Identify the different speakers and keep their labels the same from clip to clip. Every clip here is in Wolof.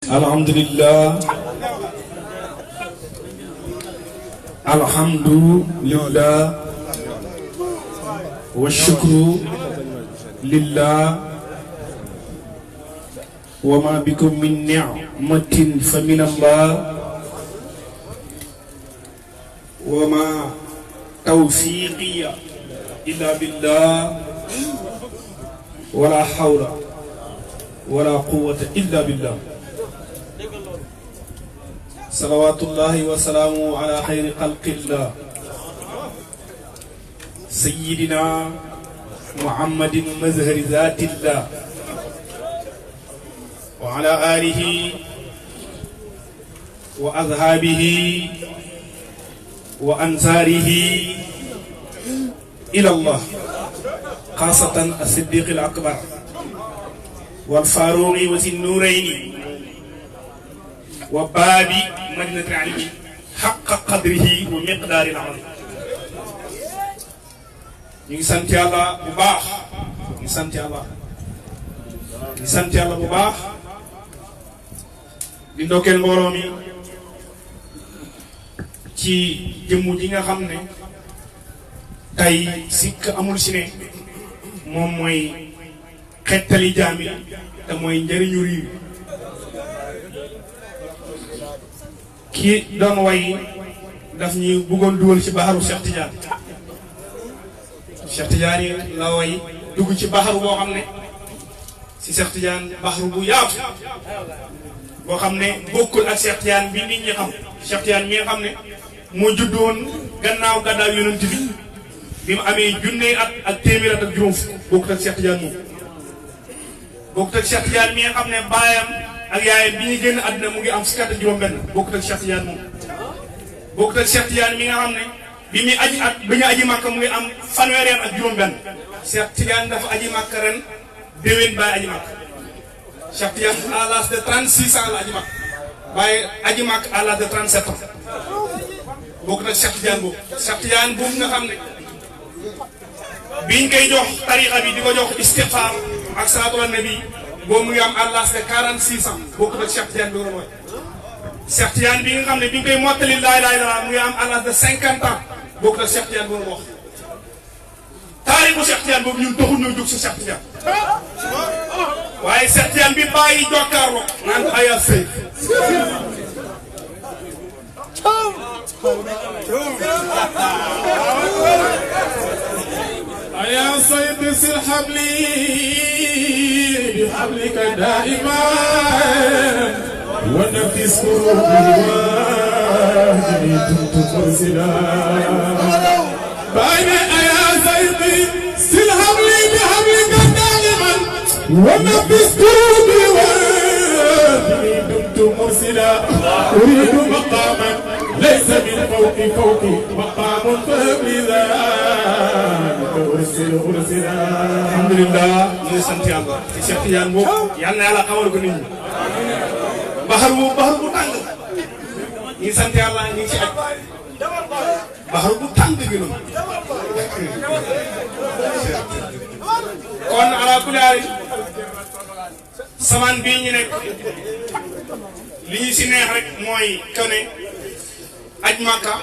Speaker 1: alhamdulillah alhamdulillah wa shukru lillah wa ma bikum min ni'matin fa min Allah wa ma tawfiqiya illa billah wala hawla wala quwwata illa billah salawatullahi wa salaamu ala khayri khalqillah sayyidina muhammadin mazhari zatillah wa ala alihi wa azhabihi wa ansarihi ila Allah khasatan as-siddiq al-akbar wal faruqi wa sin-nurayni wa babi madinati al-ilmi haqqa qadrihi wa miqdari al-azim. ñu ngi sant yàlla bu baax ñu ngi sant yàlla bu baax di ndokkeel mbooloo mi ci jëmm ji nga xam ne tey sikk amul si ne moom mooy xettali jaam yi te mooy njëriñu riir kii doon way daf ñuy bëggoon dugal ci baxaru Cheikh Tidiane yi la way dugg ci baxaru boo xam ne si Cheikh Tidiane baxaru bu yaatu boo xam ne bokkul ak Cheikh Tidiane bi nit ñi xam Cheikh Tidiane mi nga xam ne moo juddoon gannaaw gàddaaw yonent bi mu amee junne at ak téeméer at ak juróom fukk bokkut ak Cheikh Tidiane moom bokkut ak Cheikh Tidiane mi nga xam ne baayam ak yaayam bi ñuy génn àdduna mu ngi am fukki at ak juróom benn bokkut ak Cheikh Tidiane moom bokkut ak Cheikh Tidiane mi nga xam ne bi muy aji at bi ñu aji Makka mu ngi am fanweeri at ak juróom benn Cheikh Tidiane dafa aji Makka ren déwén bàyyi aji Makka Cheikh Tidiane à l'âge de 36 ans la aji Makka bàyyi aji Makka à l'âge de 37 ans bokkut ak Cheikh Tidiane boobu nga xam ne biñ koy jox tariqa bi di ko jox istighfar ak salaatu ala nabi boobu mu ngi am à l'âge de 46 ans bokkut ak Cheikh Tidiane bi nga mooy Cheikh Tidiane bi nga xam ne bi ñu koy mottali laa ilaaha illallaah mu ngi am à l'âge de 50 ans bokkut ak Cheikh Tidiane boobu wax taariku Cheikh Tidiane boobu ñun taxul ñoo jóg si Cheikh Tidiane waaye Cheikh Tidiane bi bàyyi jokkaarloo naan ko aya sëy يا صيد سر حبلي بحبلك دائما ونفس كروبي واهدني كنت مرسلا بين يا صيد سر حبلي بحبلك دائما ونفس كروبي واهدني كنت مرسلا اريد مقاما ليس من فوقي مقام فهمي alhamdulillah ñu ngi sant yàlla ci Cheikh Tidiane boobu yal na yàlla xamal ko nit ñi baxar bu tàng ñu ngi sant yàlla ñu ngi ci aj baxar bu tàng gi noonu kon ala kulli haal samaan bii ñu nekk li ñu si neex rek mooy que ne aj Makka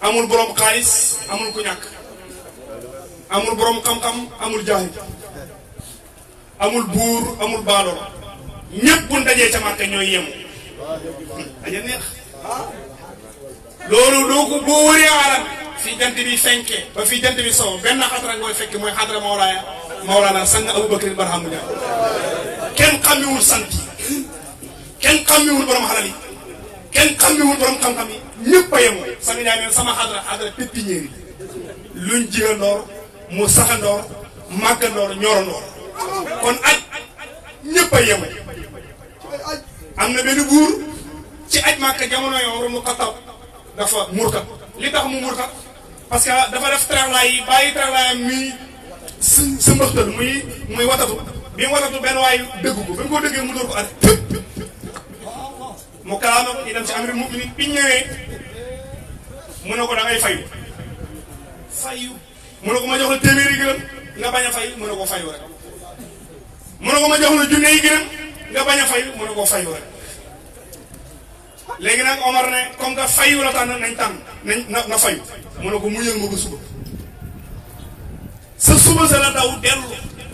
Speaker 1: amul borom xaalis amul ku ñàkk amul borom xam-xam amul jaahil amul buur amul baadoolo ñëpp bu dajee ca Makka ñooy yem aja neex loolu doo ko boo wëree alam fii jant bi fenkee ba fii jant bi sow benn xadra ngooy fekk mooy xadra Mawlaana sang Abubakar Barham Ndiaye kenn xammiwul sant yi kenn xammiwul borom xalal yi kenn xammiwul borom xam-xam yi ñëpp a yemoo sami Ndiaye meen sama xadra pépinière yi luñ jigandoor mu saxandoor màggandoor ñorandoor kon aj ñëpp a yemu am na benn buur ci aj Makka jamono Umar mu Xattaab dafa murtat li tax mu murtat parce que dafa def travail yi bàyyi travail am muy sa mbëxtal muy watatu bi mu watatu benn waay dëgg ko ba mu ko dëggee mu dóor ko at mu kalaama ko ñu dem ci amirul mu'minin bi ñëwee mu ne ko da ngay fayu mu ne ko ma jox la téeméeri gërëm nga bañ a fay mu ne ko fayu rek mu ne ko ma jox la junne yi gërëm nga bañ a fayu mu ne ko fayu rek léegi nag Omar ne comme que fayu la tànn nañ tànn nañ na fayu mu ne ko muñal ma ba suba sa suba sa la daw dellu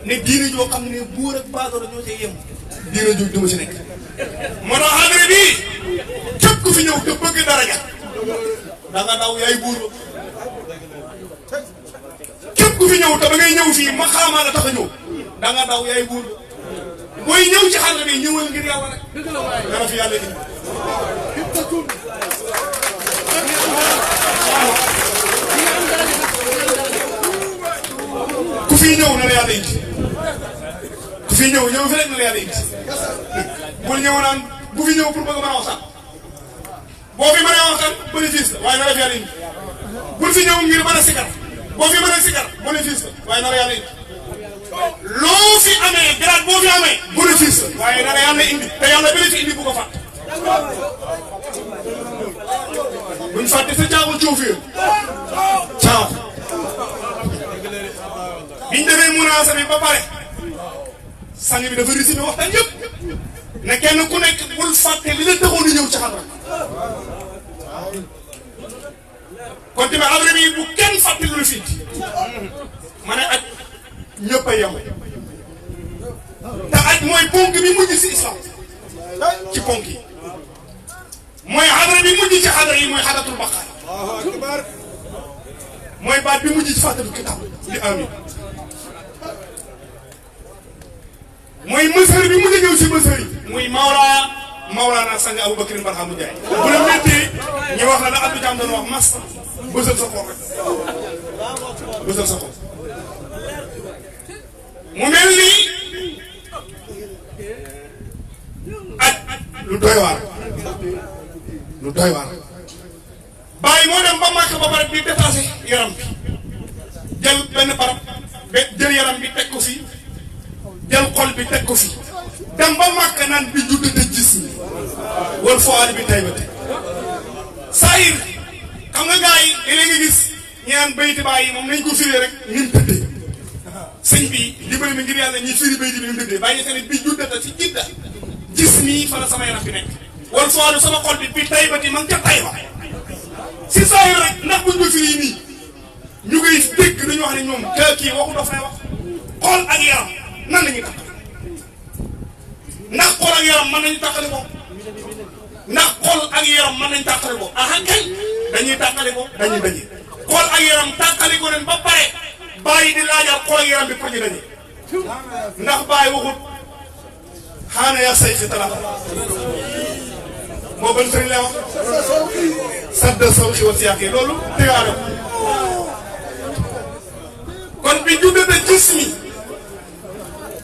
Speaker 1: ne diine joo xam ne buur ak baadoolo ñoo cay yem diine joo dama ci nekk moo tax xadra bii képp ku fi ñëw te bëgg daraja da nga daw yaay buur képp ku fi ñëw te ba ngay ñëw fii ma xaamaa la tax a ñëw da nga daw yaay buur booy ñëw ci xadra bi ñëwal ngir yàlla rek dara fi yàlla indi ku fi ñëw na la yàlla indi ku fi ñëw fi rek na la yàlla indi bul ñëw naan bu fi ñëw pour bëgg mën a waxtaan boo fi mën a waxtaan bénéfice la waaye na la fi yàlla indi bul fi ñëw ngir mën a sikar boo fi mën a sikar bénéfice la waaye na la yàlla indi loo fi amee grade boo fi amee bénéfice la waaye na la yàlla indi te yàlla bénéfice indi bu ko fàtte buñ fàtte sa caawul coow fi caaw biñ defee munaasa bi ba pare sang bi dafa résumé waxtaan yëpp ne kenn ku nekk bul fàtte li la taxoon di ñëw ci xadra kon tamit xadra bi bu kenn fàtte lu la fi ma ne aj ñëpp a yem te aj mooy ponk bi mujj si islam ci ponk yi mooy xadra bi mujj ci xadra yi mooy xadratul baqaar mooy baat bi mujj ci fàttatu kitaab di amin mooy mësër bi mujj ñëw si mësër yi muy Mawlaana sang Aboubacar Barhamou Ndiaye bu la méttee ñu wax la Abdou Thiam doon wax mas bësal sa xol rek bësal sa xol mu mel ni aj lu doy waar bàyyi moo dem ba màkk ba pare di détaché yaram bi jël benn barab jël yaram bi teg ko fi jël xol bi teg ko fi dem ba màkk naan bi juddate gis ni wal foo aali bi tay ba te saayir xam nga gars yi léeg-léeg nga gis ñi naan bayti bàyyi moom nañ ko firi rek ni mu tëddee sëñ bi dimbali mi ngir yàlla ñi firi bayti bi ni mu tëddee bàyyi nga ne bi juddate ci jidda gis nii fa la sama yaram bi nekk wal foo aali sama xol bi tay ba te man ca tay ba si saayir rek ndax buñ ko firi nii ñu koy dégg dañu wax ne ñoom kii waxu dafay wax xol ak yaram nan la ñuy taxale ndax xol ak yaram mën nañu taxale ko ndax xol ak yaram mën nañu taxale ko ah kay dañuy taxale ko dañuy daje xol ak yaram taxale ko leen ba pare bàyyi di laajal xol ak yaram bi pour ñu daje ndax bàyyi waxut xaana yaa say si talaata moo ban sëriñ la wax sadda saw xi wa siyaaqi loolu tegaale ko kon bi juddate gis mi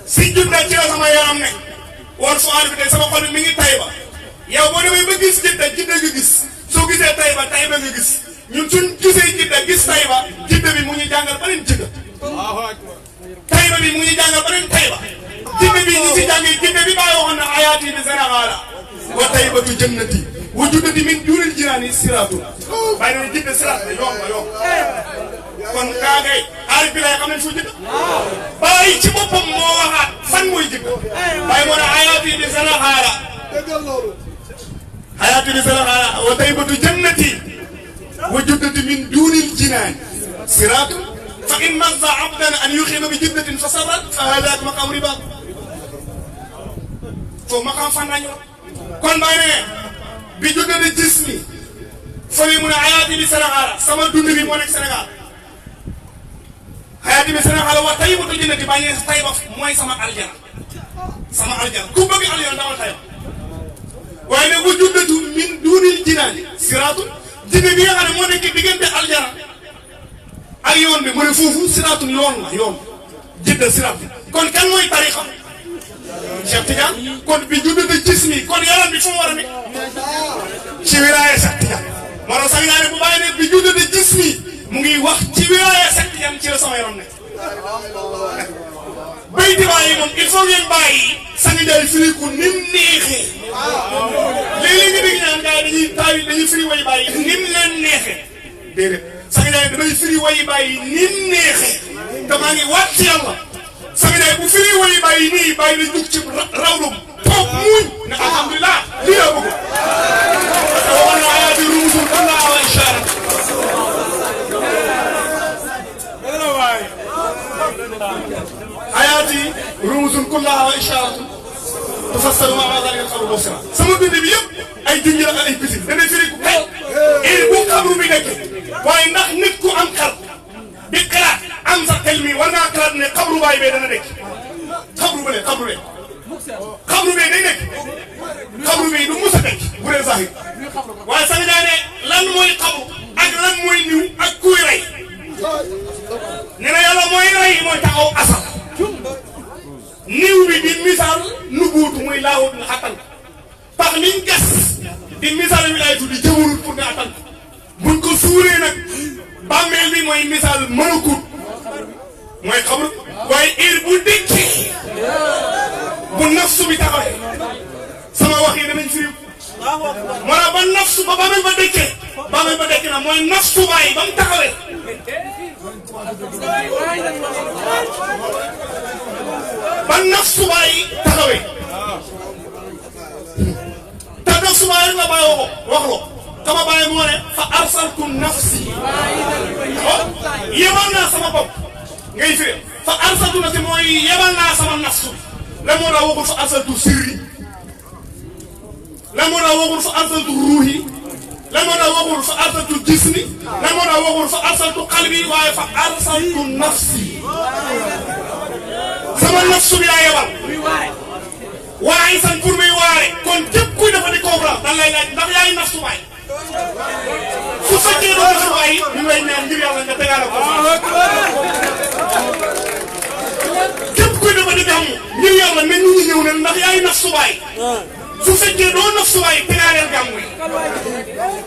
Speaker 1: si judda ci la sama yaram nekk wal fu aal bi tey sama xol bi mi ngi Tayba yow boo demee ba gis jidda nga gis soo gisee Tayba nga gis ñun suñ gisee jidda gis Tayba bi mu ngi jàngal beneen jidda Tayba bi mu ngi jàngal beneen Tayba jidda bi ñu si jàngee jidda bi bàyyi waxoon na ayaati bi Sénégal wa taybatu jannati wa juddati min duunil jinaani siraatu bàyyi na jidda siraat la yomb kon kaa ngay aarif bi lay xam ne fu jidda bàyyi ci boppam moo waxaat fan mooy jidda bàyyi moo ne ayaati bi Sénégal ayaati bi Sénégal wa taybatu jannati wa juddati min duunil jinaani siraatu fa in mazza abdan an yuxima bi jiddatin fa sabrat fa hadaak maqaam riba foofu maqaam fan nañu kon bàyyi ne bi juddati gis ni fële mu ne ayaati bi Sénégal sama dund bi moo nekk Sénégal ayaati bi Sénégal wa taybatu jannati bàyyi ne Tayba mooy sama aljana ku bëgg aljana dawal Tayba waaye nag bu juddatu min duunil jinaani siraatu jinne bi nga xam ne moo nekk diggante aljana ak yoon bi mu ne foofu siraatu yoon la yoon jidda siraat kon kan mooy tariqa Cheikh Tidiane kon bi juddate gis mi kon yaram bi fu mu war a nekk ci wilaaya Cheikh Tidiane moo tax sax naa ne bu bàyyi ne bi juddate gis mi mu ngi wax ci wilaaya Cheikh Tidiane ci la sama yaram nekk bayti bàyyi moom il faut ngeen bàyyi sang jaay firi ko nim neexee léeg-léeg nga dégg ñaan gars yi dañuy firi way bàyyi nim leen neexee déedéet sang jaay damay firi way bàyyi nim neexee te maa ngi waat ci yàlla sang jaay bu firi way bàyyi nii bàyyi la jug ci rawlum po toog muñ ne alhamdulilah lii la bëgg parce que waxoon na ayaati rumusul kullaha wa isharat ayaati rumusul kullaha wa isharat tafassalu ma zalika al-qabru basira sama bind bi yëpp ay junj la ay pisin dana firi ku kay et bu xabru bi nekk waaye ndax nit ku am xel di xalaat am sa xel mi war ngaa xalaat ne xabru baay bee dana nekk xabru ba ne xabru bee xabru bee day nekk xabru bee du mus a nekk bu dee zahir waaye sax nga ne lan mooy xabru ak lan mooy niw ak kuy rey nee na yàlla mooy rey mooy taxaw asal niw bi di misaal nubuutu muy laawut nga xattan pax niñ gas di misaal wilaayatu di jëwurut pour nga attan buñ ko suuree nag bàmmeel bi mooy misaal mënakut mooy xabru waaye heure bu dëkkee bu nafsu bi taxawee sama wax yi danañ firi moo tax ba nafsu ba bàmmeel ba dëkkee na mooy nafsu baay ba mu taxawee ba nafsu baay taxawee te nafsu baay rek la bàyyi wax loo kama bàyyi moo ne fa arsaltu nafsi yebal naa sama bopp ngay firi fa arsaltu nafsi mooy yebal naa sama nafsu la moo daa waxul fa arsaltu sirri la moo daa waxul fa arsaltu ruuhi la moo daa waxul fa arsaltu jismi la moo daa waxul fa arsaltu qalbi waaye fa arsaltu nafsi sama nafsu bi laa yebal waaye san pour muy waare kon képp kuy dafa di comprendre dan lay laaj ndax yaay nafsu waay su fekkee doo nafsu waay ñu lay ñaan ngir yàlla nga tegaale ko képp kuy dafa di gàmm ngir yàlla na ñu ñëw ne ndax yaay nafsu waay su fekkee doo nafsu waay tegaaleel gàmm yi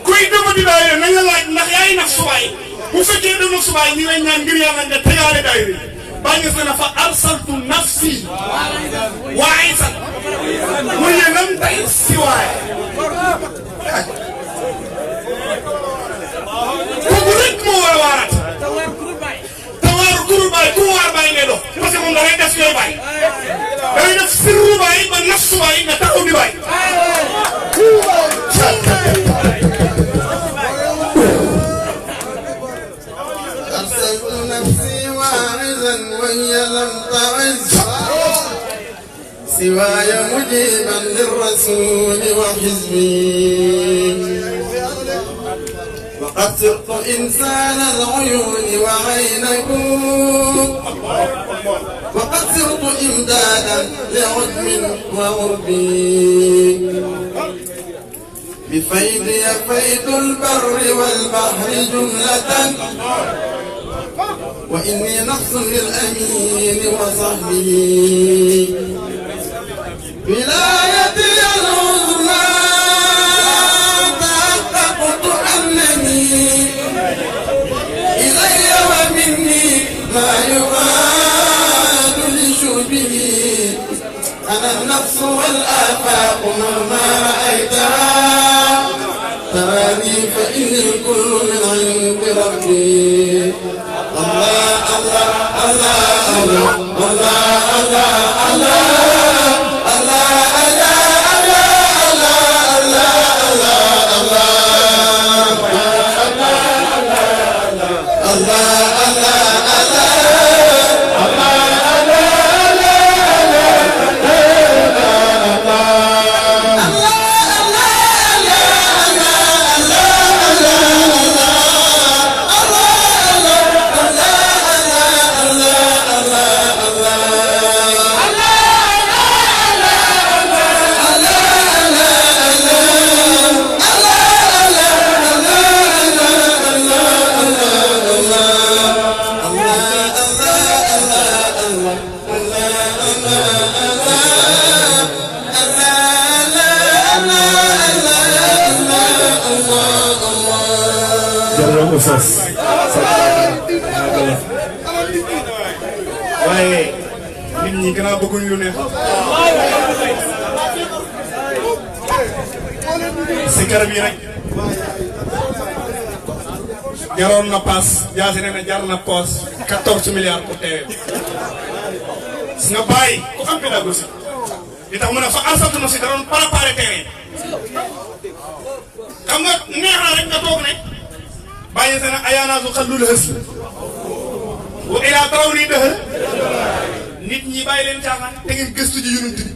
Speaker 1: kuy dafa di daayira nañ la laaj ndax yaay nafsu waay bu fekkee doo nafsu waay ñu lay ñaan ngir yàlla nga tegaale daayira baa ngi na fa arsaltu nafsi waaye sax mu yënam tey si waaye kooku rek moo war a waaraat te waaru kurul baay ku waar baay ngay dox parce que moom da ngay def yooyu baay da ngay def sirru baay ba nafsu baay nga taxaw di baay
Speaker 2: وهي لم تعز سواي مجيبا للرسول وحزبي وقد صرت إنسان العيون وعينه وقد صرت إمدادا لعجم وعربي بفيضي فيض البر والبحر جملة وإني نفس للأمين وصحبه ولايتي العظمى تحققت أنني إلي ومني ما يغاد لشوبه أنا النفس والآفاق مهما رأيتها تراني فإني الكل من عند ربي الله الله الله الله
Speaker 1: waaye nit ñi gën a bëgguñ lu neex si garab yi rek jaroon na paas jaasi nee na jar na poos 14 milliards pour teewee si nga bàyyi ku am pédagogie li tax mu ne fa arsatu na si da doon préparé terrain xam nga neex na rek nga toog ne bàyyi sa ne ayaanaasu xallul hës wa ilaa taraw nii dëhër nit ñi bàyyi leen caaxaan te ngeen gëstu ji yonent bi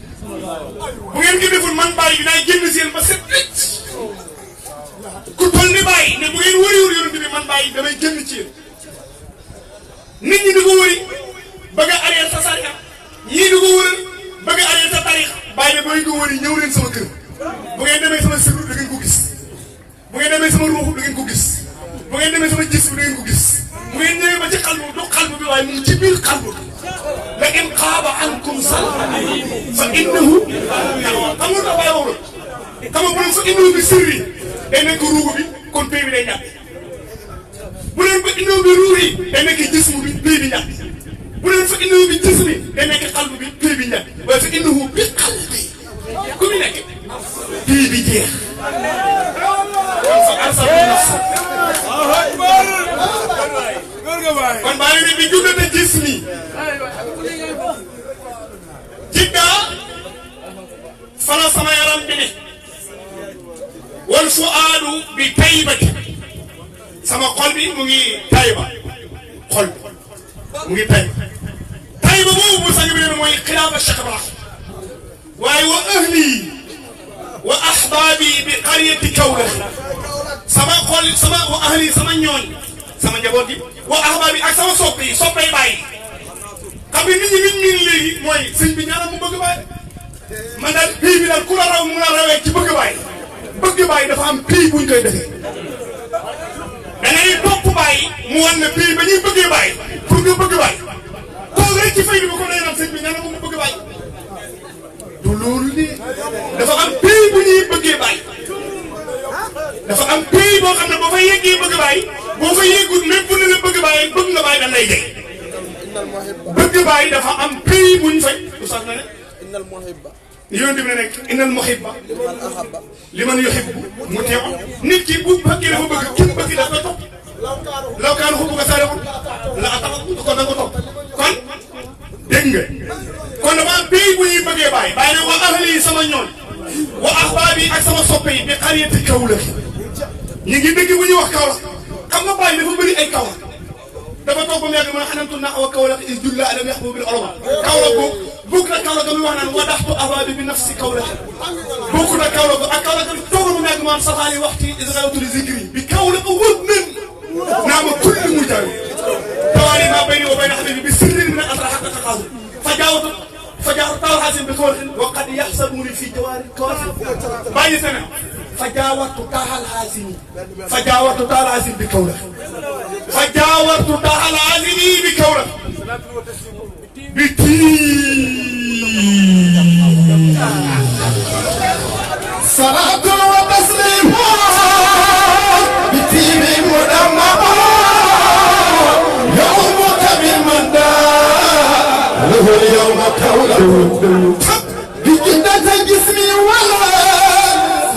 Speaker 1: bu ngeen ko deful man bàyyi dinaa génn seen ba set wecc ku toll ni bàyyi ne bu ngeen wëriwul yonent bi man bàyyi damay génn ci yéen nit ñi di ko wëri bëgg a arrière sa sariya ñii di ko wëral bëgg a arrière sa tarixa bàyyi ne bu ngeen ko wëri ñëw leen sama kër bu ngeen demee sama sirru da ngeen ko gis bu ngeen demee sama ruuxu da ngeen ko gis bu ngeen demee sama gis bi da ngeen ko gis bu ngeen ñëwee ba ci xalbu du xalbu bi waaye mu ngi ci biir xalbu la in xaaba ankum sal fa innahu xam nga bàyyi woo xam nga bu leen fa innahu bi sirri day nekk ruuxu bi kon pay bi day ñàkk bu leen fa innahu bi ruuxi day nekk jismu bi pay bi ñàkk bu leen fa innahu bi jismi day nekk xalbu bi pay bi ñàkk waaye fa innahu bi xalbi ku mu nekk pay bi jeex fa arsatu nafs kon bàyyi ne bi juddate gis mi jiddaa fala sama yaram bi ne wal fuaadu bi taybati sama xol bi mu ngi tayba xol bi mu ngi tayba tayba boobu bu sañ bi ne mooy xilaafa Cheikh Ibrahim waaye wa ahli wa ahbaabi bi qaryati Kawlax sama xol sama wa ahli sama ñooñ sama njaboot gi wa ahbaabi ak sama soppe yi soppay bàyyi xam nga nit ñi léegi mooy sëñ bi ñaanal mu bëgg bàyyi man daal pays bi daal ku la raw mu la rawee ci bëgg bàyyi dafa am pays buñ koy defee da ngay topp bàyyi mu wan ne pays ba ñuy bëggee bàyyi pour nga bëgg bàyyi toog rek ci fay bi ba ko day naan sëñ bi ñaanal mu bëgg bàyyi du loolu de dafa am pays bu ñuy bëggee bàyyi dafa am pays boo xam ne boo fa yeggee bëgg bàyyi boo fa yeggul même bu ne la bëgg bàyyi bëgg nga bàyyi dañ lay jege bëgg bàyyi dafa am pays bu ñu fay lu sax na ne yonent bi ne nekk innal muhibba liman yuhibbu mu teew nit ki bu bëggee dafa bëgg ki mu bëgg daf koy topp law kaana hubbuka saadiqan la ata'ta ko da nga ko topp kon dégg nga kon dafa am pays bu ñuy bëggee bàyyi bàyyi ne wa ahli sama ñoon wa ahbaabi ak sama soppe yi bi qaryati Kawlax ñu ngi dëgg bu ñuy wax Kawlax xam nga bàyyi dafa bëri ay Kawlax dafa toog ba mu yàgg mën a xanantu na awa Kawlax is julla alam yaxbu bil ulama Kawlax boobu bokk na Kawlax ga muy wax naan wadaxtu ahbaabi bi nafsi Kawlax bokk na Kawlax ak Kawlax ga toogal ba mu yàgg maanaam saxaani waxti israatul zikri bi Kawlax wër nen naa ma kulli mu jaawi tawaali maa bayni wa bayna habibi bi sirrin min asra xaqa taqaasu فجاء طال حازم بكورخ وقد يحسبوني في جوار الكورخ باي سنة فجاورت طال حازم بكورخ فجاورت طال حازم بكورخ
Speaker 2: صلاة وتسليم بتيم مدمر يومك بالمندى له اليوم كوله بجدة جسمي ولا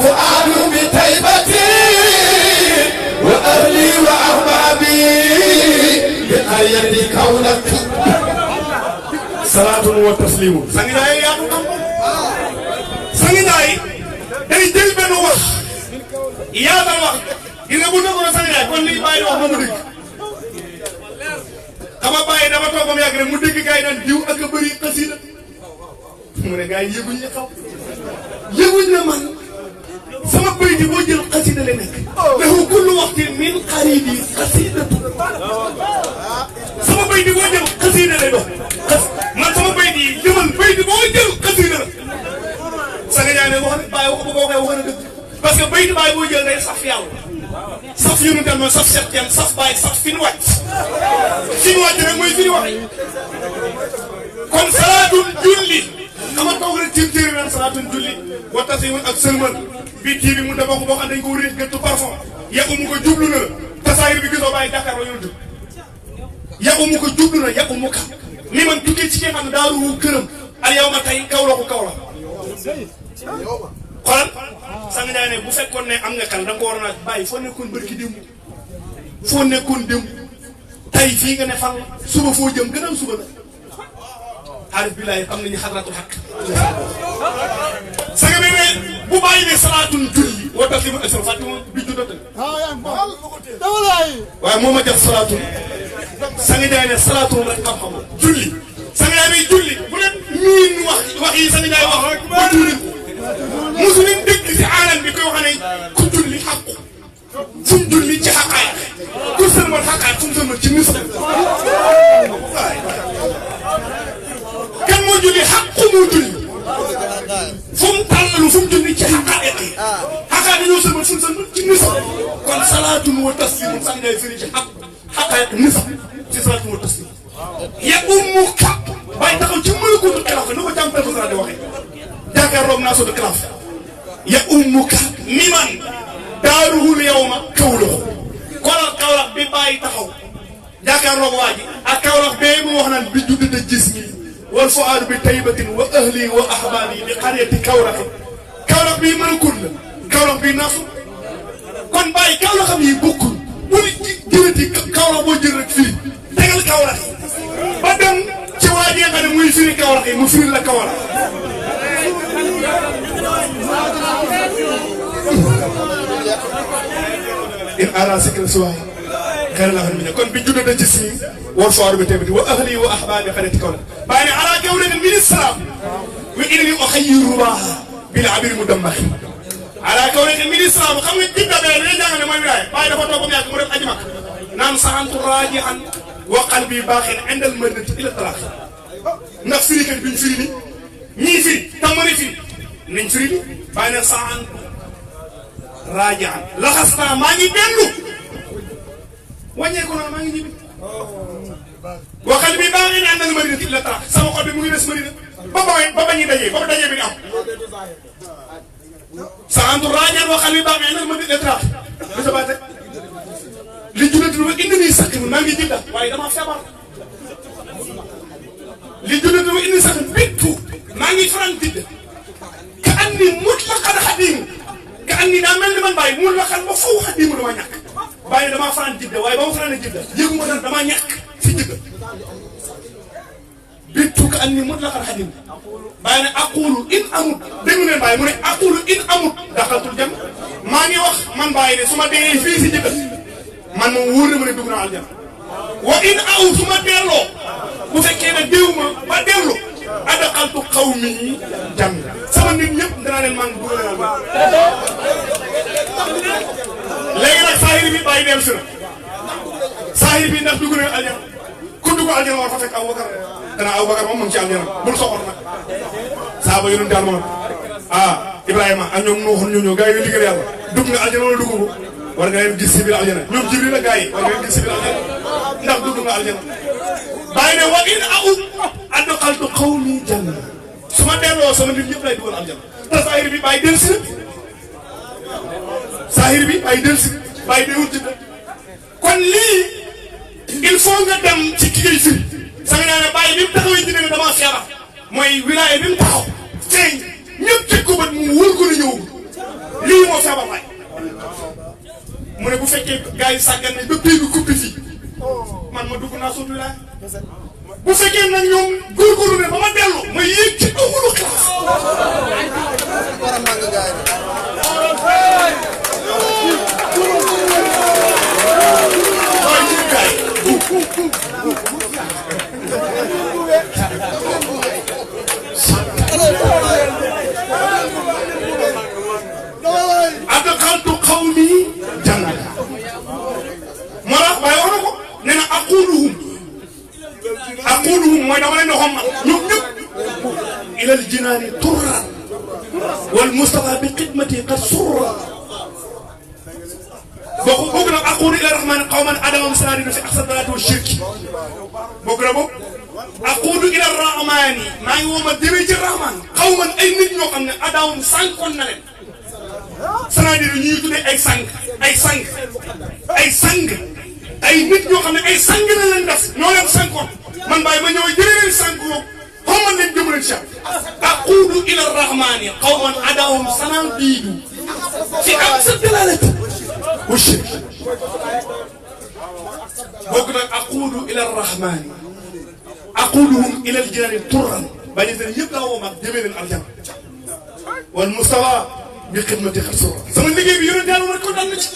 Speaker 2: فؤاد بتيبتي وأهلي وأحبابي بآية كونك
Speaker 1: صلاة وتسليم سنجاي يا سنجاي day jël benn wax yaatal wax gis nga bu nekkoon sànqal kon lii bàyyi wax ba mu dégg xam nga bàyyi dafa toog ba mu yàgg rek mu dégg gars yi naan diw ak a bëri xasida mu ne gars yi yëguñ ne xaw yëguñ ne man sama bëy di boo jël xasida la nekk. lahu kullu waxtin min xaridi xasidatu sama bëy di boo jël xasida lay dox man sama bëy di jëmal bëy di boo jël xasida la. Sanga Ndiaye ne wax ne bàyyi wax bu ko waxee wax na dëgg parce que baytu bàyyi boo jël day saf yàlla saf yónni tam saf Cheikh Tidiane saf bàyyi saf fi ñu wàcc nag mooy fi ñu waxee kon salaatul julli xam nga toog rek ci téere naan salaatul julli wa taslimun ak sëlmal bi kii bi mu dafa ko boo xam dañ ko wér gëttu parfum yàqu mu ko jublu na la tasaayir bi gisoo bàyyi Dakar ba yónni yàqu mu ko jublu na yàqu mu ka ni man tukkee ci ki nga xam ne daa ruwu këram al yow ma tey kaw la ko kaw la xoolal Sanga Ndiaye ne bu fekkoon ne am nga kan da nga ko waroon a bàyyi foo nekkoon barki démb foo nekkoon démb tey fii nga ne fan suba foo jëm gënal suba la aarif billaahi xam nañu xadratul xaq sanga ne ne bu bàyyi ne salaatun julli wa taslimu asalaam fàttali bi juddata waaye moo ma jox salaatun sanga jaay ne salaatun rek xam-xam julli sanga jaay ne julli bu leen miin wax yi sanga jaay wax ba julli mosu leen dégg si aalam bi koy wax ne ku julli xaqu fu mu julli ci xaqaay ku sëlmal xaqaay fu mu sëlmal ci mis kan moo julli xaqu moo julli fu mu tàllalu fu mu julli ci xaqaay xaqaay dañoo sëlmal fu mu sëlmal ci mis kon salaatun wa tasliim sax ngay firi ci xaqaay mis ci salaatun wa tasliim ya ummu kàpp bàyyi taxaw ci mënakutu xilaaf na ko jàmm président di waxee jàkkaarloog naa so de xilaaf ya ummu kàpp ni man daaruhul yawma kawlax kolal kawlax bi bàyyi taxaw jàkkaarloog waa ji ak kawlax bee mu wax naan bi juddata jismi wal fuaadu bi taybatin wa ahli wa ahbaali bi xariyati kawlaxi kawlax bii mën a kur la kawlax bii nasu kon bàyyi kawlaxam yi bokkul bu ni jëlati kawlax boo jël rek fii tegal kawlax yi ba dem ci waa ji nga xam ne muy firi kawlax yi mu firi la kawlax in ara sikra suwaay xëy na xam ne kon bi juddoo da ci si war faaru bi tamit wa ahli wa ahbaabi xariti kaw la bàyyi ne ala kawlatin min islam wa inni uxayyiru rubaha bil abir mudammax ala kawlatin min islam xam nga jidda bee li jàng ne mooy wilaaya bàyyi dafa toog ba mu yàgg mu def aji mag naan saxantu raajihan wa qalbi baaxin indal madinati ila talaaxi ndax firikat biñ firi ni ñii firi tam ma ne firi nañ firi ni bàyyi ne saxantu raajaan laxas naa maa ngi dellu wàññeeku naa maa ngi ñibbi waxal bi baa ngi ne àndal marina ti la tax sama xol bi mu ngi des marina ba bañuy dajee ba dajee bi di am saxantu raajaan waxal bi baa ngi àndal marina la tax bi sa baate li juddati lu ma indi nii sakk maa ngi jidda waaye dama feebar li juddati lu ma indi sakk bittu maa ngi faran jidda ka andi mutlaqan xadim ka andi daa mel ni man bàyyi mun la xam ba faw xadimu dama ñàkk bàyyi damaa faran jidda waaye ba ma faran jidda yëgu ma dara damaa ñàkk si jidda bittu ka andi mutlaqan xadim bàyyi ne aqulu in amut déglu leen bàyyi mu ne aqulu in amut daxaltul jam maa ngi wax man bàyyi ne su ma dee fii si jidda man moom wóor na ma ne dugg naa aljana wa in aw su ma delloo bu fekkee ne déew ma ba dellu adaqaltu qawmi jam sama nit ñëpp danaa leen man dugg naa aljana léegi nag saahir bi bàyyi dellu si na saahir bi ndax dugg na aljana ku dugg aljana war fa fekk Abubakar danaa Abubakar moom mu ngi ci aljana bul soxor nag saaba yonent daal moom Ibrahima ak ñoom Nuux ñoo gars yi ñu liggéey yàlla dugg nga aljana wala dugg ko war nga leen gis si biir aljana ñoom Jibril la gars yi war nga leen gis si biir aljana ndax dugg nga aljana bàyyi ne wa in a'ud adxaltu qawmi janna su ma delloo sama nit ñëpp lay dugal aljana te saahir bi bàyyi dellu si saahir bi bàyyi dellu si bàyyi déwul ci kon lii il faut nga dem ci ki ngay firi sanga naa ne bàyyi bi mu taxawee ci ne damaa feebar mooy wilaaya bi mu taxaw feeñ ñëpp teg ko bët mu wóor ko ne ñëw lii moo feebar bàyyi mu ne bu fekkee gars yi sàggan nañ ba pays bi coupe fii man ma dugg naa suutu wilaaya bu fekkee nag ñoom góorgóorlu ne ba ma dellu ma yéeg ci awulu classe waaye ñun gars adxaltu qawmi jannata moo tax waaye wax na ko nee na aquluhum mooy dama leen di xommal ñoom ñëpp ilal jinaani turra wal Mustafa bi xidmati qad surra bokk na aqulu ila rahmani qawman adamam sanadina fi aqsa dalati wa shirki bokk na boobu aqulu ila rahmani maa ngi woo ma jëmee ci rahman qawman ay nit ñoo xam ne adamam sànkoon na leen sanadina ñuy tuddee ay sang ay nit ñoo xam ne ay sang na leen def ñoo leen sànkoon man bàyyi ma ñëw jëlee leen sànq boobu xaw ma leen jëm leen si aqulu ila rahmani qawman adamam sanadidu fi aqsa dalalati wa shirk bokk nag aqulu ila rahmani aquluhum ila al jinaani turran bàyyi seen yëpp laa woo mag jëmee leen aljana wal mustawa bi xidmati xasura sama liggéey bi yonent yàlla rek kontaan na ci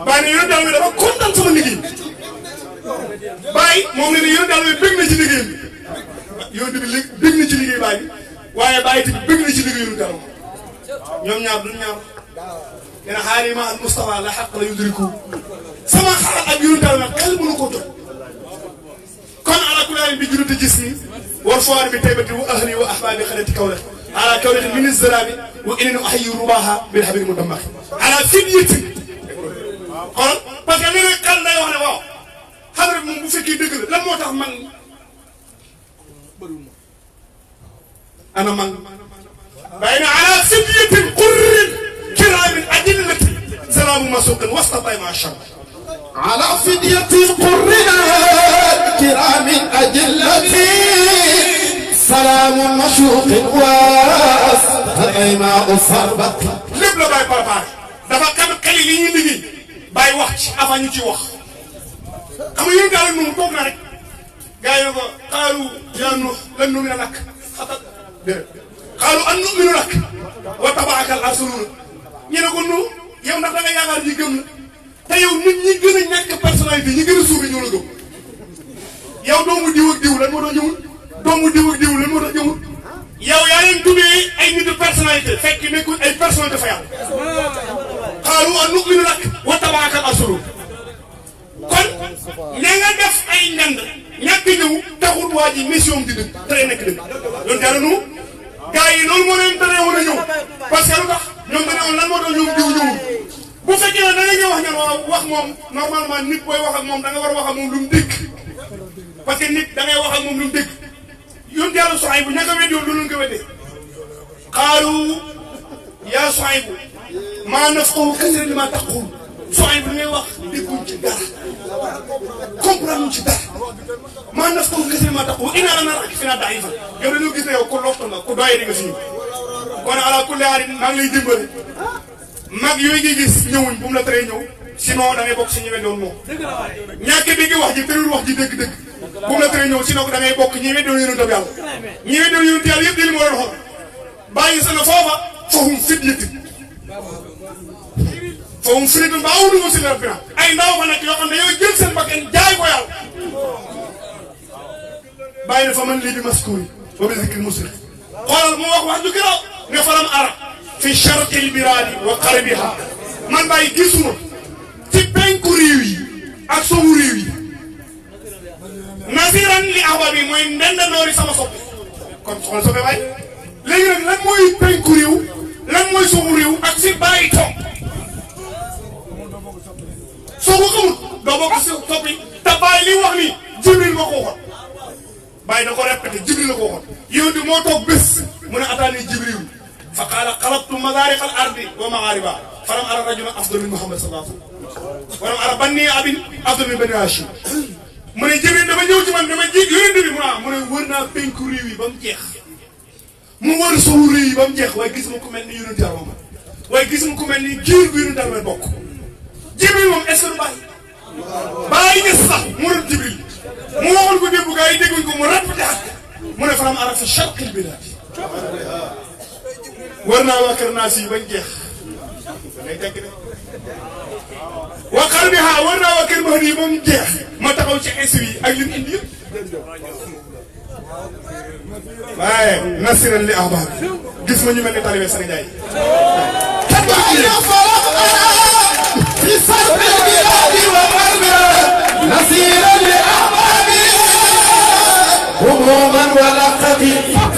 Speaker 1: bàyyi ne yonent yàlla dafa kontaan sama liggéey bàyyi moom ne yonent yàlla bëgg na ci liggéey bi yonent bi bëgg na ci liggéey bàyyi bi waaye bàyyi tamit bëgg na ci liggéey yonent yàlla ñoom ñaar duñ ñaar dina xaari ma al mustawa la xaq la yudriku sama xalaat ak yonent yàlla nag xel mënu ko jot kon ala kulli bi julliti gis ni war foire bi taybati wa ahli wa ahbabi xalati kawla ala kawlati min zarabi wa inna ahyi rubaha bil habib mudammakh ala fidyati xool parce que léeg-léeg xel day wax ne waaw xam rek moom bu fekkee dëgg la lan moo tax man ana man bàyyi na ala fidyatin qurrin kiramin adillati salamu masuqin wasta bay ma sham
Speaker 2: على فدية قرنا كرام أجلتي سلام مشوق وأيماء صربت
Speaker 1: lépp la bàyyi préparé dafa xam xel yi ñuy liggéey bàyyi wax ci avant ñu ci wax xam nga yéen daal moom toog na rek gars yi ne ko xaalu yaa nuux lan nu'mina lak xatat déedéet xaalu an nu'minu lak wa tabaakal arsaluuna ñu ne ko nu yow ndax da nga yaakaar ñi gëm la te yow nit ñi gën a ñàkk personnalité ñi gën a suufi ñoo la gëm yow doomu diw ak diw lan moo tax ñëwul doomu diw ak diw lan moo tax ñëwul yow yaa leen tuddee ay nit de personnalité fekk nekkul ay personnalité fa yàlla xaalu an nu'minu lak wa tabaakal arsaluuna kon ne nga def ay ngand ñàkk ñëw taxut waa ji mission di dëgg tere nekk dëgg loolu dara nu gars yi loolu moo leen tere woon a ñëw parce que lu tax ñoom dañoo lan moo tax ñoom diw ñëwul bu fekkee ne da nga ñëw wax ñan waaw wax moom normalement nit booy wax ak moom da nga war a wax ak moom lu mu dégg parce que nit da ngay wax ak moom lu mu dégg yonent yàlla Suhaybu ña ko weddi woon lu leen ko weddee xaalu yaa Suhaybu maa nafqahu kasiiran mimmaa taquul Suhaybu li ngay wax dégguñ ci dara comprendre ci dara maa nafqahu kasiiran mimmaa taquul innaa lanaraaka fiinaa da'iifan yow dañoo gis ne yow ku lottu nga ku doyee di nga fi ñëw kon ala kulli haal maa ngi lay dimbali mag yooyu ngi gis ñëwuñ bu mu la teree ñëw sinon da ngay bokk si ñi weddoon moom ñàkk dégg wax ji tëriwul wax ji dëgg-dëgg bu mu la teree ñëw sinon da ngay bokk ñi weddoon yonent yàlla ñi weddoon yonent yàlla yëpp di li ma doon xool bàyyi sa na foofa fahum fidyatun ba awudu si la bina ay ndaw fa nekk yoo xam ne dañoo jël seen bakkan jaay ko yàlla bàyyi na fa man lii bi maskuri wa bi zikri musri xoolal mu wax ju gëraaw ne falam ara fi sharqil bilaadi wa qarbiha man bàyyi gisuma ci penku réew yi ak sowu réew yi nasiran li ahbab yi mooy ndendandoori sama soppi kon soxna soppe waay léegi nag lan mooy penku réew lan mooy sowu réew ak si bàyyi toog soo ko xamul doo bokk si soppi te bàyyi li wax ni Jibril moo ko waxoon bàyyi da ko répété Jibril la ko waxoon yow di moo toog bés mu ne ataani Jibril fa qaala xalaqtu mazaariqa al-ardi wa magharibaha falam ara rajulan afdal min Muhammad sallallahu alayhi wa sallam walam ara banni abin afdal min bani Hashim mu ne Jibril dama ñëw ci man dama ji yonent bi mu ne wër naa penku réew yi ba mu jeex mu wër sowu réew yi ba mu jeex waaye gis ma ku mel ni yonent Yàlla moom waaye gis ma ku mel ni jiir bu yonent Yàlla bokk Jibril moom est-ce que du bàyyi nga sax mu doon Jibril mu waxoon ko démb gaa yi dégguñ ko mu répété ak mu ne faram ara fi sharqil bilaad war naa waa kër naa si bañ jeex dangay tekk de waa qarbiha war naa waa kër Mahdi yi ba mu jeex ma taxaw ci insi yi ak li mu indi yëpp waaye nasiran li ahbab gis ma ñu mel ni talibé Sëriñ Njaay
Speaker 2: في صرف البلاد وقربها نصيرا لأحبابي هموما ولقتي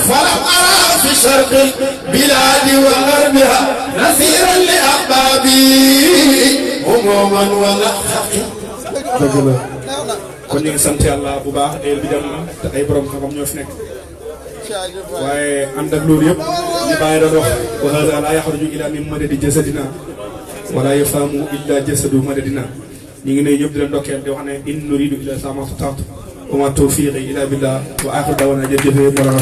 Speaker 2: فلم أرى في شرق البلاد وغربها نصيرا لأحبابي هموما ولقتي
Speaker 1: kon ñu ngi sant yàlla bu baax el bi dem na te ay borom xam-xam ñoo fi nekk waaye ànd ak loolu yëpp li bàyyi doon wax wa hada la yaxruju ila min madadi jasadina wala yafhamu illa jasadu madadina ñu ngi nuyu ñëpp di leen ndokkeel di wax ne in nuridu illa sama tawfiqi wa ma tawfiqi illa billah wa axiru dawana jërëjëf Mawlana